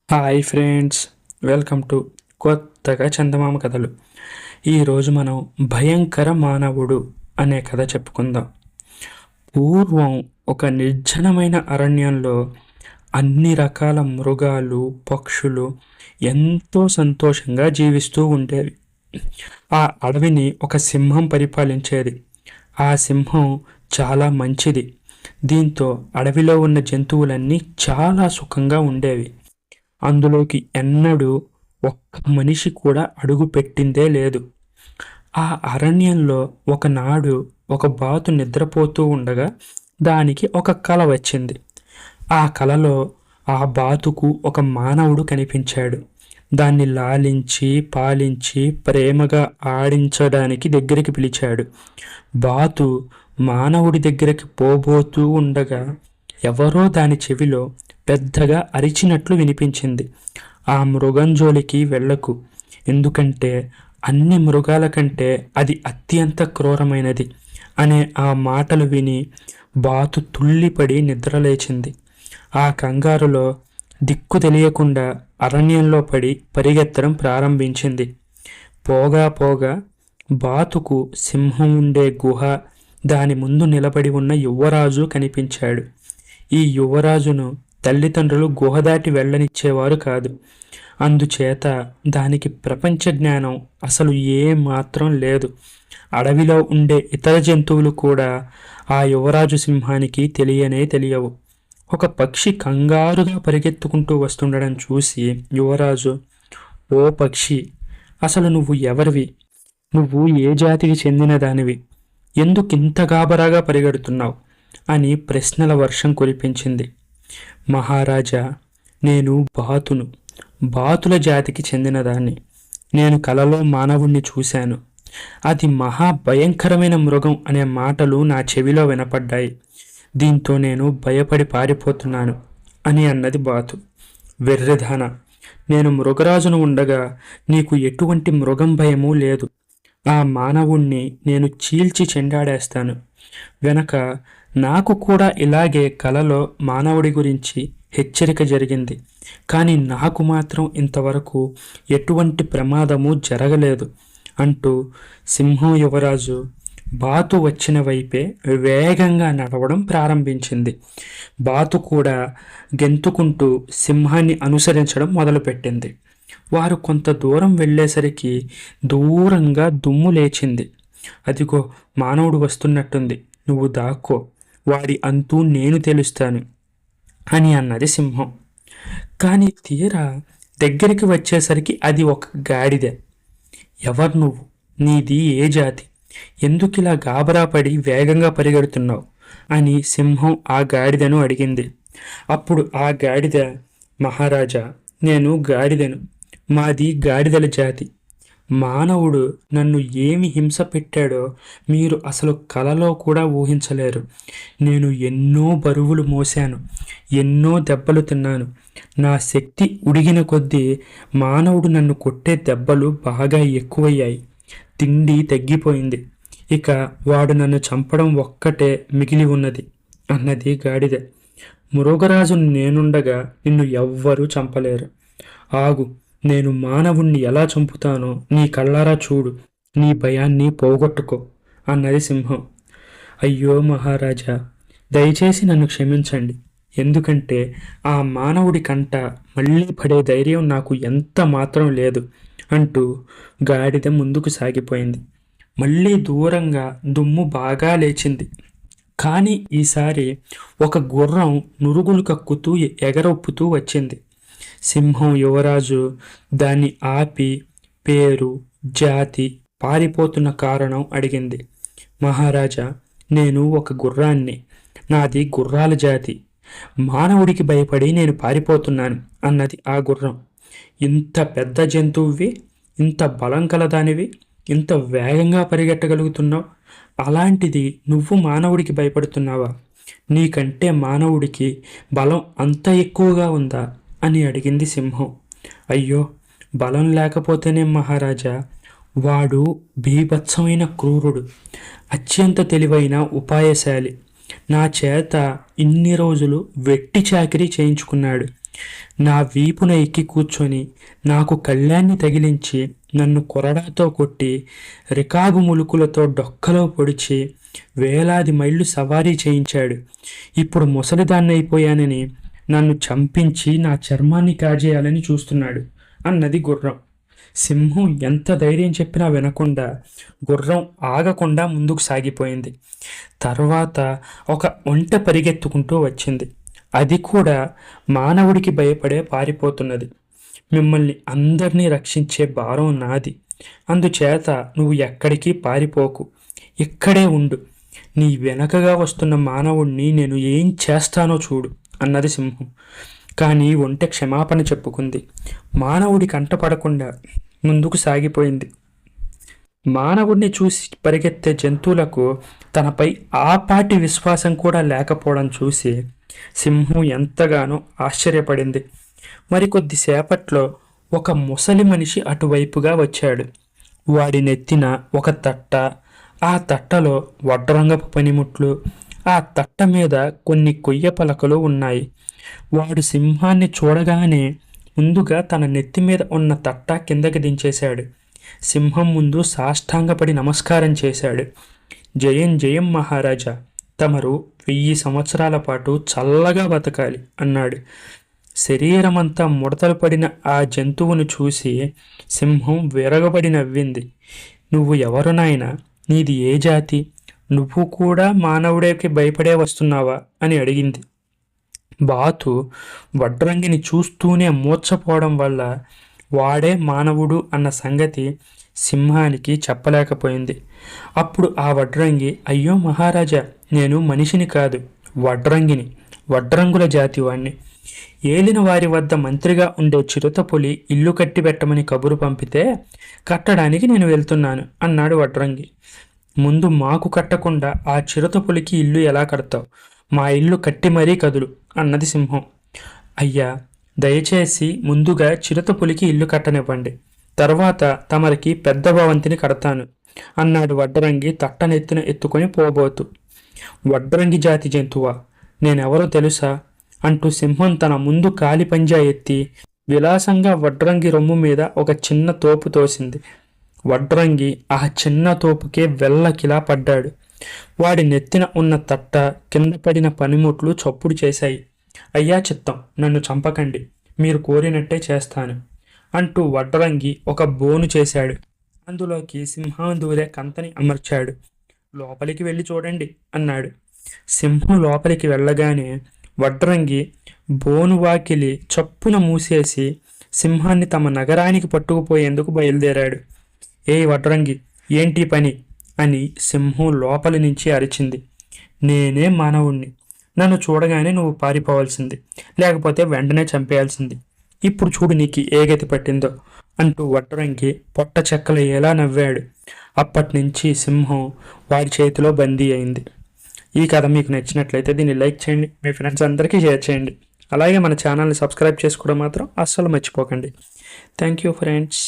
Hi friends, welcome to కొత్తగా చందమామ కథలు. ఈరోజు మనం భయంకర మానవుడు అనే కథ చెప్పుకుందాం. పూర్వం ఒక నిర్జనమైన అరణ్యంలో అన్ని రకాల మృగాలు, పక్షులు ఎంతో సంతోషంగా జీవిస్తూ ఉండేవి. ఆ అడవిని ఒక సింహం పరిపాలించేది. ఆ సింహం చాలా మంచిది. దీంతో అడవిలో ఉన్న జంతువులన్నీ చాలా సుఖంగా ఉండేవి. అందులోకి ఎన్నడూ ఒక్క మనిషి కూడా అడుగు పెట్టిందే లేదు. ఆ అరణ్యంలో ఒకనాడు ఒక బాతు నిద్రపోతూ ఉండగా దానికి ఒక కల వచ్చింది. ఆ కలలో ఆ బాతుకు ఒక మానవుడు కనిపించాడు. దాన్ని లాలించి పాలించి ప్రేమగా ఆడించడానికి దగ్గరికి పిలిచాడు. బాతు మానవుడి దగ్గరికి పోబోతూ ఉండగా ఎవరో దాని చెవిలో పెద్దగా అరిచినట్లు వినిపించింది. ఆ మృగం జోలికి వెళ్ళకు, ఎందుకంటే అన్ని మృగాల కంటే అది అత్యంత క్రూరమైనది అనే ఆ మాటలు విని బాతు తుళ్ళిపడి నిద్రలేచింది. ఆ కంగారులో దిక్కు తెలియకుండా అరణ్యంలో పడి పరిగెత్తడం ప్రారంభించింది. పోగా పోగా బాతుకు సింహం ఉండే గుహ, దాని ముందు నిలబడి ఉన్న యువరాజు కనిపించాడు. ఈ యువరాజును తల్లిదండ్రులు గుహ దాటి వెళ్ళనిచ్చేవారు కాదు. అందుచేత దానికి ప్రపంచ జ్ఞానం అసలు ఏ మాత్రం లేదు. అడవిలో ఉండే ఇతర జంతువులు కూడా ఆ యువరాజు సింహానికి తెలియవు. ఒక పక్షి కంగారుగా పరిగెత్తుకుంటూ వస్తుండడం చూసి యువరాజు, ఓ పక్షి, అసలు నువ్వు ఎవరివి? నువ్వు ఏ జాతికి చెందిన దానివి? ఎందుకింత గాబరాగా పరిగెడుతున్నావు అని ప్రశ్నల వర్షం కురిపించింది. మహారాజా, నేను బాతును, బాతుల జాతికి చెందినదాన్ని. నేను కలలో మానవుణ్ణి చూశాను. అది మహాభయంకరమైన మృగం అనే మాటలు నా చెవిలో వినపడ్డాయి. దీంతో నేను భయపడి పారిపోతున్నాను అని అన్నది బాతు. వెర్రిధాన, నేను మృగరాజును ఉండగా నీకు ఎటువంటి మృగం భయమూ లేదు. ఆ మానవుణ్ణి నేను చీల్చి చెండాడేస్తాను. వెనక నాకు కూడా ఇలాగే కలలో మానవుడి గురించి హెచ్చరిక జరిగింది. కానీ నాకు మాత్రం ఇంతవరకు ఎటువంటి ప్రమాదము జరగలేదు అంటూ సింహం యువరాజు బాతు వచ్చిన వైపే వేగంగా నడవడం ప్రారంభించింది. బాతు కూడా గెంతుకుంటూ సింహాన్ని అనుసరించడం మొదలుపెట్టింది. వారు కొంత దూరం వెళ్ళేసరికి దూరంగా దుమ్ము లేచింది. అదిగో మానవుడు వస్తున్నట్టుంది, నువ్వు దాక్కో, వాడి అంతూ నేను తెలుస్తాను అని అన్నది సింహం. కానీ తీరా దగ్గరికి వచ్చేసరికి అది ఒక గాడిద. ఎవరు నువ్వు? నీది ఏ జాతి? ఎందుకిలా గాబరా పడి వేగంగా పరిగెడుతున్నావు అని సింహం ఆ గాడిదను అడిగింది. అప్పుడు ఆ గాడిద, మహారాజా, నేను గాడిదను, మాది గాడిదల జాతి. మానవుడు నన్ను ఏమి హింస పెట్టాడో మీరు అసలు కలలో కూడా ఊహించలేరు. నేను ఎన్నో బరువులు మోశాను, ఎన్నో దెబ్బలు తిన్నాను. నా శక్తి ఉడిగిన కొద్దీ మానవుడు నన్ను కొట్టే దెబ్బలు బాగా ఎక్కువయ్యాయి. తిండి తగ్గిపోయింది. ఇక వాడు నన్ను చంపడం ఒక్కటే మిగిలి ఉన్నది అన్నది గాడిద. మృగరాజు నేనుండగా నిన్ను ఎవ్వరూ చంపలేరు. ఆగు, నేను మానవుణ్ణి ఎలా చంపుతానో నీ కళ్ళారా చూడు, నీ భయాన్ని పోగొట్టుకో అన్నది సింహం. అయ్యో మహారాజా, దయచేసి నన్ను క్షమించండి. ఎందుకంటే ఆ మానవుడి కంట మళ్ళీ పడే ధైర్యం నాకు ఎంత మాత్రం లేదు అంటూ గాడిద ముందుకు సాగిపోయింది. మళ్ళీ దూరంగా దుమ్ము బాగా లేచింది. కానీ ఈసారి ఒక గుర్రం నురుగులు కక్కుతూ ఎగరొప్పుతూ వచ్చింది. సింహం యువరాజు దాన్ని ఆపి పేరు, జాతి, పారిపోతున్న కారణం అడిగింది. మహారాజా, నేను ఒక గుర్రాన్ని, నాది గుర్రాల జాతి. మానవుడికి భయపడి నేను పారిపోతున్నాను అన్నది ఆ గుర్రం. ఇంత పెద్ద జంతువువి, ఇంత బలం కలదానివి, ఇంత వేగంగా పరిగెట్టగలుగుతున్నావు, అలాంటిది నువ్వు మానవుడికి భయపడుతున్నావా? నీకంటే మానవుడికి బలం అంత ఎక్కువగా ఉందా అని అడిగింది సింహం. అయ్యో, బలం లేకపోతేనే మహారాజా, వాడు బీభత్సమైన క్రూరుడు, అత్యంత తెలివైన ఉపాయశాలి. నా చేత ఇన్ని రోజులు వెట్టి చాకిరీ చేయించుకున్నాడు. నా వీపున ఎక్కి కూర్చొని నాకు కళ్యాణ్ణి తగిలించి నన్ను కొరడాతో కొట్టి రికాబు ములుకులతో డొక్కలో పొడిచి వేలాది మైళ్ళు సవారీ చేయించాడు. ఇప్పుడు ముసలిదాన్ని అయిపోయానని నన్ను చంపించి నా చర్మాన్ని కాజేయాలని చూస్తున్నాడు అన్నది గుర్రం. సింహం ఎంత ధైర్యం చెప్పినా వినకుండా గుర్రం ఆగకుండా ముందుకు సాగిపోయింది. తర్వాత ఒక ఒంటె పరిగెత్తుకుంటూ వచ్చింది. అది కూడా మానవుడికి భయపడే పారిపోతున్నది. మిమ్మల్ని అందరినీ రక్షించే భారం నాది, అందుచేత నువ్వు ఎక్కడికి పారిపోకు, ఇక్కడే ఉండు. నీ వెనకగా వస్తున్న మానవుణ్ణి నేను ఏం చేస్తానో చూడు అన్నది సింహం. కానీ ఒంటె క్షమాపణ చెప్పుకుంది. మానవుడి కంటపడకుండా ముందుకు సాగిపోయింది. మానవుడిని చూసి పరిగెత్తే జంతువులకు తనపై ఆపాటి విశ్వాసం కూడా లేకపోవడం చూసి సింహం ఎంతగానో ఆశ్చర్యపడింది. మరికొద్దిసేపట్లో ఒక ముసలి మనిషి అటువైపుగా వచ్చాడు. వాడి నెత్తిన ఒక తట్ట, ఆ తట్టలో వడ్రంగపు పనిముట్లు, ఆ తట్ట మీద కొన్ని కొయ్య పలకలు ఉన్నాయి. వాడు సింహాన్ని చూడగానే ముందుగా తన నెత్తి మీద ఉన్న తట్ట కిందకి దించేశాడు. సింహం ముందు సాష్టాంగపడి నమస్కారం చేశాడు. జయం జయం మహారాజా, తమరు 1000 సంవత్సరాల పాటు చల్లగా బతకాలి అన్నాడు. శరీరమంతా ముడతలు పడిన ఆ జంతువును చూసి సింహం విరగబడి నవ్వింది. నువ్వు ఎవరు నాయనా? నీది ఏ జాతి? నువ్వు కూడా మానవుడికి భయపడే వస్తున్నావా అని అడిగింది. బాతు వడ్రంగిని చూస్తూనే మూర్ఛపోవడం వల్ల వాడే మానవుడు అన్న సంగతి సింహానికి చెప్పలేకపోయింది. అప్పుడు ఆ వడ్రంగి, అయ్యో మహారాజా, నేను మనిషిని కాదు, వడ్రంగిని, వడ్రంగుల జాతి వాణ్ణి. ఏలిన వారి వద్ద మంత్రిగా ఉండే చిరుతపులి ఇల్లు కట్టి పెట్టమని కబురు పంపితే కట్టడానికి నేను వెళ్తున్నాను అన్నాడు వడ్రంగి. ముందు మాకు కట్టకుండా ఆ చిరుతపులికి ఇల్లు ఎలా కడతావు? మా ఇల్లు కట్టి మరీ కదులు అన్నది సింహం. అయ్యా, దయచేసి ముందుగా చిరుతపులికి ఇల్లు కట్టనివ్వండి, తర్వాత తమరికి పెద్ద భవంతిని కడతాను అన్నాడు వడ్రంగి తట్టనెత్తిన ఎత్తుకొని పోబోతు. వడ్రంగి జాతి జంతువా, నేనెవరో తెలుసా అంటూ సింహం తన ముందు కాలి పంజా ఎత్తి విలాసంగా వడ్రంగి రొమ్ము మీద ఒక చిన్న తోపు తోసింది. వడ్రంగి ఆ చిన్న తోపుకే వెల్లకిలా పడ్డాడు. వాడి నెత్తిన ఉన్న తట్ట, కింద పడిన పనిముట్లు చప్పుడు చేశాయి. అయ్యా చిత్తం, నన్ను చంపకండి, మీరు కోరినట్టే చేస్తాను అంటూ వడ్రంగి ఒక బోను చేశాడు. అందులోకి సింహం దూరే కంతని అమర్చాడు. లోపలికి వెళ్ళి చూడండి అన్నాడు. సింహం లోపలికి వెళ్ళగానే వడ్రంగి బోను వాకిలి చప్పున మూసేసి సింహాన్ని తమ నగరానికి పట్టుకుపోయేందుకు బయలుదేరాడు. ఏ వడ్రంగి, ఏంటి పని అని సింహం లోపలి నుంచి అరిచింది. నేనే మానవుణ్ణి, నన్ను చూడగానే నువ్వు పారిపోవాల్సింది, లేకపోతే వెంటనే చంపేయాల్సింది. ఇప్పుడు చూడు నీకు ఏ గతి పట్టిందో అంటూ వడ్రంగి పొట్ట చెక్కలు ఎలా నవ్వాడు. అప్పటి నుంచి సింహం వాడి చేతిలో బందీ అయింది. ఈ కథ మీకు నచ్చినట్లయితే దీన్ని లైక్ చేయండి, మీ ఫ్రెండ్స్ అందరికీ షేర్ చేయండి. అలాగే మన ఛానల్ని సబ్స్క్రైబ్ చేసుకోవడం మాత్రం అస్సలు మర్చిపోకండి. Thank you friends.